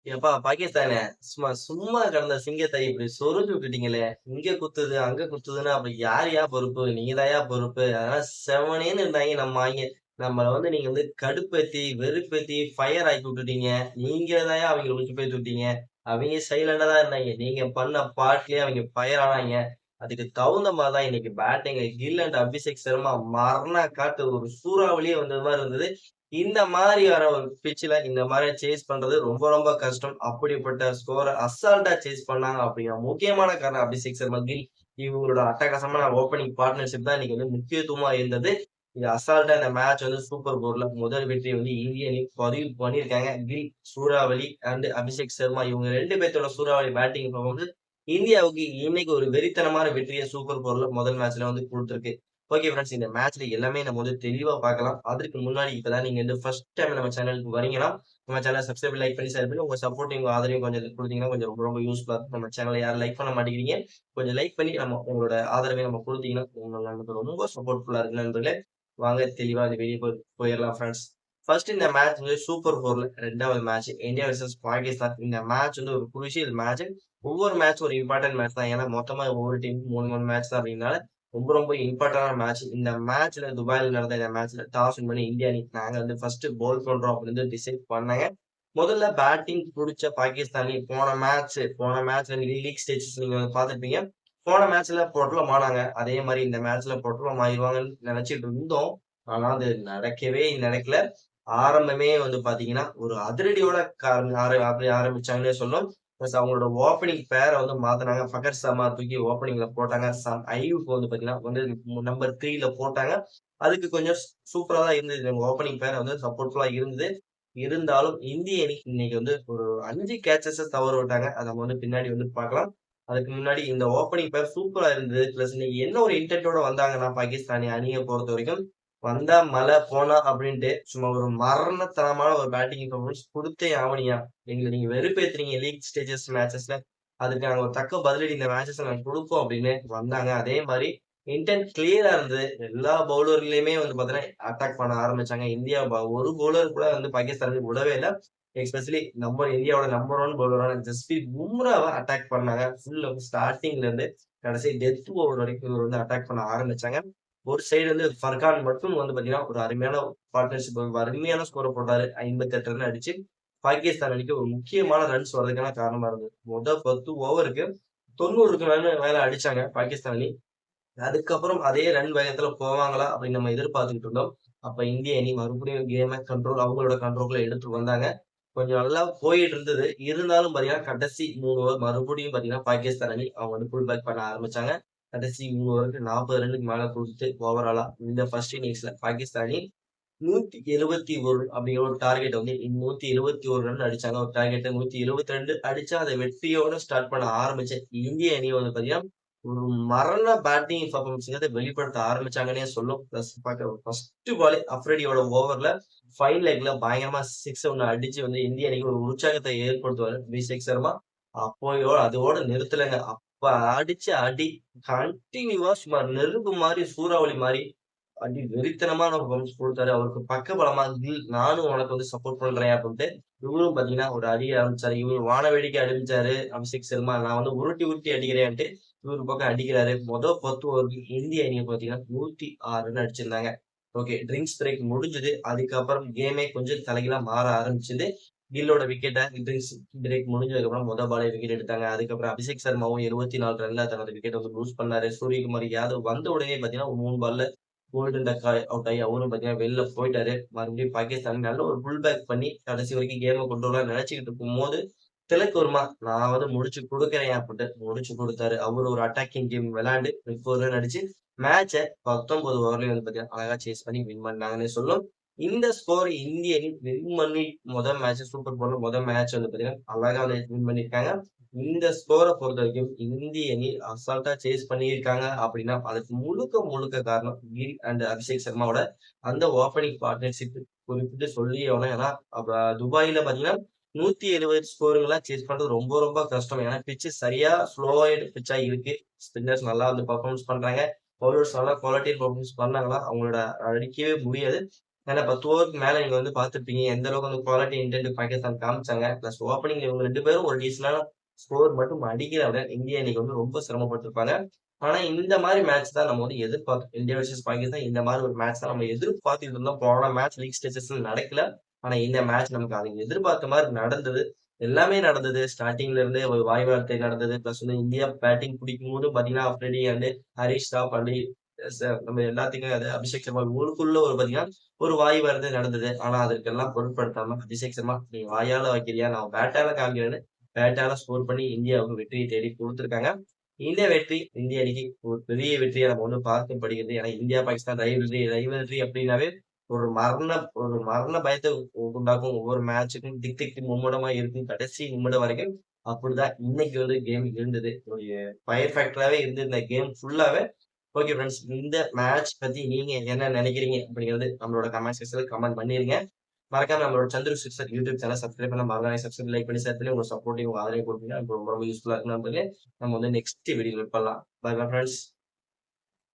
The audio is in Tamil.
ஏப்பா பாகிஸ்தானே, சும்மா சும்மா கிடந்த சிங்கத்தை இப்படி சொருஞ்சு விட்டுட்டீங்களே! இங்க குத்துது, அங்க குத்துதுன்னா அப்ப யாருய்யா பொறுப்பு? நீங்க தான்யா பொறுப்பு. அதெல்லாம் செவனேன்னு இருந்தாய்ங்க நம்ம ஆய்ங்க. நம்மள நீங்க கடுப்பேத்தி, வெறுப்பேத்தி, ஃபயர் ஆக்கி விட்டுட்டீங்க. நீங்க தான்யா அவைங்கள உசுப்பேத்தி விட்டீங்க. அவைங்க சைலண்டா தான் இருந்தாய்ங்க. நீங்க பண்ண பாட்டுலயே அவைங்க ஃபயர் ஆனாய்ங்க. அதுக்கு தகுந்த மாரி தான் இன்னைக்கு பேட்டிங்ல கில் அண்ட் அபிஷேக் சர்மா மரண காட்டு ஒரு சூறாவளியே வந்தது மாரி இருந்தது. இந்த மாதிரியான ஒரு பிட்ச்ல இந்த மாரி சேஸ் பண்றது ரொம்ப ரொம்ப கஷ்டம். அப்படிப்பட்ட ஸ்கோர அசால்ட்டா சேஸ் பண்ணாங்க அப்படிங்கிற முக்கியமான காரணம் அபிஷேக் சர்மா கில். இவங்களோட அட்டகாசமான ஓப்பனிங் பார்ட்னர்ஷிப் தான் இன்னைக்கு முக்கியத்துவமா இருந்தது. இது அசால்ட்டா இந்த மேட்ச் சூப்பர் போர்ல முதல் வெற்றி இந்திய அணி பதிவு பண்ணியிருக்காங்க. கில், சூறாவளி அண்ட் அபிஷேக் சர்மா இவங்க 2 பேத்தோட சூறாவளி பேட்டிங் பெர்ஃபார்மன்ஸ் இந்தியாவுக்கு இன்னைக்கு ஒரு வெறித்தனமான வெற்றிய சூப்பர் போர்ல முதல் மேட்ச்ல குடுத்திருக்கு. ஓகே ஃபிரெண்ட்ஸ், இந்த மேட்ச்ல எல்லாமே நம்ம தெளிவா பார்க்கலாம். அதற்கு முன்னாடி இப்பதான் நீங்க ஃபர்ஸ்ட் டைம் நம்ம சேனலுக்கு வரீங்கன்னா, நம்ம சேனல சப்ஸ்கிரைப், லைக் பண்ணி ஷேர் பண்ணி உங்க சப்போர்ட்டையும் உங்க ஆதரவையும் கொஞ்சம் குடுத்தீங்கன்னா கொஞ்சம் ரொம்ப ரொம்ப யூஸ்ஃபுல்லா இருக்கும். நம்ம சேனல யாரும் லைக் பண்ண மாட்டேங்கிறீங்க. கொஞ்சம் லைக் பண்ணி உங்களோட ஆதரவை குடுத்தீங்கன்னா, நமக்கு ரொம்ப சப்போர்ட்ஃபுல்லா இருக்கும் நண்பர்களே. வாங்க தெளிவா இந்த வீடியோ போயிரலாம் ஃபிரெண்ட்ஸ். ஃபர்ஸ்ட் இந்த மேட்ச் சூப்பர் 4ல 2வது மேட்ச் இந்தியா வெர்சஸ் பாகிஸ்தான். இந்த மேட்ச் ஒரு குருஷியல் மேட்ச். ஒவ்வொரு மேட்ச் ஒரு இம்பார்ட்டன்ட் மேட்ச் தான். ஏன்னா மொத்தமா ஒவ்வொரு டீம் 3 மேட்ச் தான் அப்படின்னால ரொம்ப ரொம்ப இம்பார்ட்டன்டான மேட்ச். இந்த மேட்ச்ல துபாய்ல நடந்த இந்த மேட்ச்ல டாஸ் வின் பண்ணி இந்தியா அணி நாங்க ஃபர்ஸ்ட் பவுல் பண்றோம் அப்படின்னு டிசைட் பண்ணாங்க. முதல்ல பேட்டிங் புடிச்ச பாகிஸ்தான் அணி போன மேட்ச்ல லீக் ஸ்டேஜஸ் நீங்க பார்த்திருப்பீங்க. போன மேட்ச்ல பொட்டலம் ஆனாங்க. அதே மாரி இந்த மேட்ச்ல பொட்டலம் ஆயிருவாங்கன்னு நினைச்சிட்டு இருந்தோம். ஆனா அது நடக்கல. ஆரம்பமே பாத்தீங்கன்னா, ஒரு அதிரடியோட ஆரம்பிச்சாங்கன்னே சொல்லணும். பிளஸ் அவங்களோட ஓப்பனிங் பேர மாத்துனாங்க. ஃபகர் சர்மா தூக்கி ஓப்பனிங்ல போட்டாங்க. ஐயூப் பாத்தீங்கன்னா நம்பர் 3ல போட்டாங்க. அதுக்கு கொஞ்சம் சூப்பரா தான் இருந்தது. ஓப்பனிங் பேர் சப்போர்ட்ஃபுல்லா இருந்தது. இருந்தாலும் இந்திய அணி இன்னைக்கு ஒரு 5 கேட்சஸ தவற விட்டாங்க. அத நம்ம பின்னாடி பார்க்கலாம். அதுக்கு முன்னாடி இந்த ஓப்பனிங் பேர் சூப்பரா இருந்தது. பிளஸ் இன்னைக்கு என்ன ஒரு இன்டென்ட்டோட வந்தாங்கன்னா, பாகிஸ்தானி அணிய பொறுத்தவரைக்கும், வந்தா மழை, போனா அப்படின்ட்டு சும்மா ஒரு மரணத்தனமான ஒரு பேட்டிங் பெர்ஃபார்மன்ஸ் குடுத்தே ஆவணியா. எங்கள நீங்க வெறுப்பேத்துறீங்க லீக் ஸ்டேஜஸ் மேட்சஸ்ல. அதுக்கு நாங்க ஒரு தக்க பதிலடி இந்த மேட்சஸ்ல நாங்க குடுப்போம் அப்படின்னு வந்தாங்க. அதே மாரி இன்டென்ட் கிளியரா இருந்தது. எல்லா பவுலர்களையுமே பாத்தீங்கன்னா, அட்டாக் பண்ண ஆரம்பிச்சாங்க. இந்தியா ஒரு பவுலர் கூட பாகிஸ்தான் விடவே இல்ல. எஸ்பெஷலி இந்தியாவோட நம்பர் 1 பவுலரான ஜஸ்பிரீத் பும்ராவ அட்டாக் பண்ணாங்க. ஸ்டார்ட்டிங்ல இருந்து கடைசி டெத் ஓவர் வரைக்கும் இவர் அட்டாக் பண்ண ஆரம்பிச்சாங்க. ஒரு சைடு ஃபர்கான் மட்டும் பாத்தீங்கன்னா, ஒரு அருமையான பார்ட்னர்ஷிப் அருமையான ஸ்கோர போட்டாரு. 58 ரன் அடிச்சு பாகிஸ்தான் அணிக்கு ஒரு முக்கியமான ரன்ஸ் வர்றதுக்கான காரணமா இருந்தது. 10 ஓவருக்கு 90 ரன் மேல அடிச்சாங்க பாகிஸ்தான் அணி. அதுக்கப்புறம் அதே ரன் வேகத்துல போவாங்களா அப்படின்னு நம்ம எதிர்பார்த்துக்கிட்டு இருந்தோம். அப்ப இந்திய அணி மறுபடியும் கேம அவங்களோட கண்ட்ரோல்குள்ள எடுத்துட்டு வந்தாங்க. கொஞ்சம் நல்லா போயிட்டு இருந்தது. இருந்தாலும் பாத்தீங்கன்னா, கடைசி 3 ஓவர் மறுபடியும் பாத்தீங்கன்னா, பாகிஸ்தான் அணி அவங்க புல் பேக் பண்ண ஆரம்பிச்சாங்க. கடைசி 3 ஓவருக்கு 40 ரன்னுக்கு மேல குடுத்து ஓவராலா இந்த ஃபர்ஸ்ட் இன்னிங்ஸ்ல பாகிஸ்தான் அணி 171 அப்படிங்கிற ஒரு டார்கெட் 171 ரன் அடிச்சாங்க. ஒரு டார்கெட்ட 172 அடிச்சா அத வெற்றியோட ஸ்டார்ட் பண்ண ஆரம்பிச்ச இந்திய அணி பாத்தீங்கன்னா, ஒரு மரண பேட்டிங் பெர்ஃபார்மன்ஸ்ங்கிறத வெளிப்படுத்த ஆரம்பிச்சாங்கன்னே சொல்லும். பிளஸ் ஃபர்ஸ்ட் பாலே அஃப்ரிடியோட ஓவர்ல ஃபைன் லெக்ல பயங்கரமா 6 ஒண்ணு அடிச்சு இந்திய அணிக்கு ஒரு உற்சாகத்தை ஏற்படுத்துவாரு அபிஷேக் சர்மா. அதோட நிறுத்தலங்க. அப்ப அடிச்ச அடி கன்டினியூவா சும்மா நெருப்பு மாரி, சூறாவளி மாரி அடி வெறித்தனமான பெர்ஃபார்மன்ஸ் குடுத்தாரு. அவருக்கு பக்கபலமா நானும் உனக்கு சப்போர்ட் பண்றேன் அப்படின்ட்டு, இவரும் பாத்தீங்கன்னா ஒரு அடிய ஆரம்பிச்சாரு. இவரு வான வேடிக்கை அடிச்சாரு அபிஷேக் சர்மா. நான் உருட்டி உருட்டி அடிக்கிறேன்ட்டு, இவரு பக்கம் அடிக்கிறாரு. 10 ஓவருக்கு இந்திய அணிய பாத்தீங்கன்னா 106 ரன் அடிச்சிருந்தாங்க. ஓகே, ட்ரிங்க்ஸ் பிரேக் முடிஞ்சது. அதுக்கப்புறம் கேமே கொஞ்சம் தலைகீழா மாற ஆரம்பிச்சது. கில்லோட விக்கெட்ட ட்ரிங்க்ஸ் பிரேக் முடிஞ்சதுக்கப்புறம் பாலே விக்கெட் எடுத்தாங்க. அதுக்கப்புறம் அபிஷேக் சர்மாவும் 74 ரன்ல தனது விக்கெட்ட லூஸ் பண்ணாரு. சூரியகுமார் யாதவ் வந்த உடனே பாத்தீங்கன்னா 3 பால்ல கோல்டன் டக் அவுட் ஆகி அவரும் பாத்தீங்கன்னா வெளில போயிட்டாரு. மறுபடியும் பாகிஸ்தான் நல்ல ஒரு புல் பேக் பண்ணி கடைசி வரைக்கும் கேம கொண்டு வரலாம்னு நினைச்சுக்கிட்டு இருக்கும்போது, திலக் வர்மா நான் முடிச்சு குடுக்குறேன் அப்படின்ட்டு முடிச்சு குடுத்தாரு. அவரு ஒரு அட்டாக்கிங் கேம் விளையாண்டு 30 ரன் அடிச்சு மேட்ச 19 ஓவர்லயும் பாத்தீங்கன்னா அழகா சேஸ் பண்ணி வின் பண்ணாங்கன்னே சொல்லணும். இந்த ஸ்கோர் இந்திய அணி வின் பண்ணி முதல் மேட்ச் சூப்பர் போல முதல் மேட்ச் பாத்தீங்கன்னா அழகா வின் பண்ணியிருக்காங்க. இந்த ஸ்கோர பொறுத்தவரைக்கும் இந்திய அணி அசால்ட்டா சேஸ் பண்ணியிருக்காங்க அப்படின்னா, அதுக்கு முழுக்க முழுக்க காரணம் கில் அண்ட் அபிஷேக் சர்மாவோட அந்த ஓப்பனிங் பார்ட்னர்ஷிப் குறிப்பிட்டு சொல்லியே ஆகணும். ஏன்னா, துபாயில பாத்தீங்கன்னா 170 ஸ்கோருங்கலாம் சேஸ் பண்றது ரொம்ப ரொம்ப கஷ்டம். ஏன்னா பிட்ச் சரியா ஸ்லோவாய்டு பிட்ச்சா இருக்கு. ஸ்பின்னர்ஸ் நல்லா பெர்ஃபார்மன்ஸ் பண்றாங்க. பவுலர்ஸ் நல்லா குவாலிட்டி பெர்ஃபார்மன்ஸ் பண்ணாங்கன்னா, அவங்களோட அடிக்கவே முடியாது. ஏன்னா 10 ஓவருக்கு மேல நீங்க வந்து பார்த்திருப்பீங்க. எந்த அளவுக்கு வந்து குவாலிட்டி இன்டென்ட் பாகிஸ்தான் காமிச்சாங்க. பிளஸ் ஓப்பனிங்ல இவங்க 2 பேரும் ஒரு டீசென்டான ஸ்கோர் மட்டும் அடிக்கல விட, இந்தியா இன்னைக்கு வந்து ரொம்ப சிரமப்பட்டுருப்பாங்க. ஆனா இந்த மாரி மேட்ச் தான் நம்ம வந்து எதிர்பார்த்தோம். இந்தியா வெர்சஸ் பாகிஸ்தான் இந்த மாரி ஒரு மேட்ச் தான் நம்ம எதிர்பார்த்துட்டு இருந்தோம். போன மேட்ச் லீக் ஸ்டேஜஸ்ல நடக்கல. ஆனா இந்த மேட்ச் நமக்கு அது எதிர்பார்த்த மாரி நடந்தது. எல்லாமே நடந்தது. ஸ்டார்ட்டிங்ல இருந்தே ஒரு வாய் வார்த்தை நடந்தது. பிளஸ் வந்து இந்தியா பேட்டிங் பிடிக்கும்போது பார்த்தீங்கன்னா, அஃப்ரிடி அண்ட் ஹரிஷ் ராவ் அண்ட் நம்ம எல்லாத்துக்கும் அது அபிஷேக் சர்மா இவங்களுக்குள்ள ஒரு பார்த்தீங்கன்னா, ஒரு வாய் வார்த்தை நடந்தது. ஆனா அதற்கெல்லாம் பொருட்படுத்தாம அபிஷேக் சர்மா, "நீ வாயால வைக்கிறியா? நான் பேட்டால காமிக்கிறேன்னு" பேட்டால ஸ்கோர் பண்ணி இந்தியாவுக்கு வெற்றியை தேடி குடுத்துருக்காங்க. இந்த வெற்றி இந்திய அணிக்கு ஒரு பெரிய வெற்றியா நம்ம வந்து பார்க்கப்படுகிறது. ஏன்னா இந்தியா, பாகிஸ்தான் ரைவல்ரி அப்படின்னாவே ஒரு மரண பயத்த உண்டாக்கும். ஒவ்வொரு மேட்சுக்கும் திக் திக் மும்முரமா இருக்கும். கடைசி நிமிடம் வரைக்கும். அப்படிதான் இன்னைக்கு வந்து கேம் இருந்தது. ஒரு ஃபயர் ஃபேக்டராவே இருந்தது இந்த கேம் ஃபுல்லாவே. Okay friends. இந்த மேட்ச் பத்தி நீங்க என்ன நினைக்கிறீங்க? அப்படிங்கிறது நம்மளோட கமெண்ட் செக்ஷன்ல கமெண்ட் பண்ணிருங்க. மறக்காம நம்மளோட Chandru sixer YouTube channel subscribe பண்ண மறக்காம சப்ஸ்கிரைப் லைக் பண்ணி ஷேர் பண்ணி உங்க சப்போர்ட்டையும் உங்க ஆதரவையும் கொடுத்தீங்கன்னா எனக்கு ரொம்ப ரொம்ப யூஸ்ஃபுல்லா இருக்கும் நண்பர்களே. நம்ம வந்து நெக்ஸ்ட் வீடியோல பார்க்கலாம். Bye bye friends.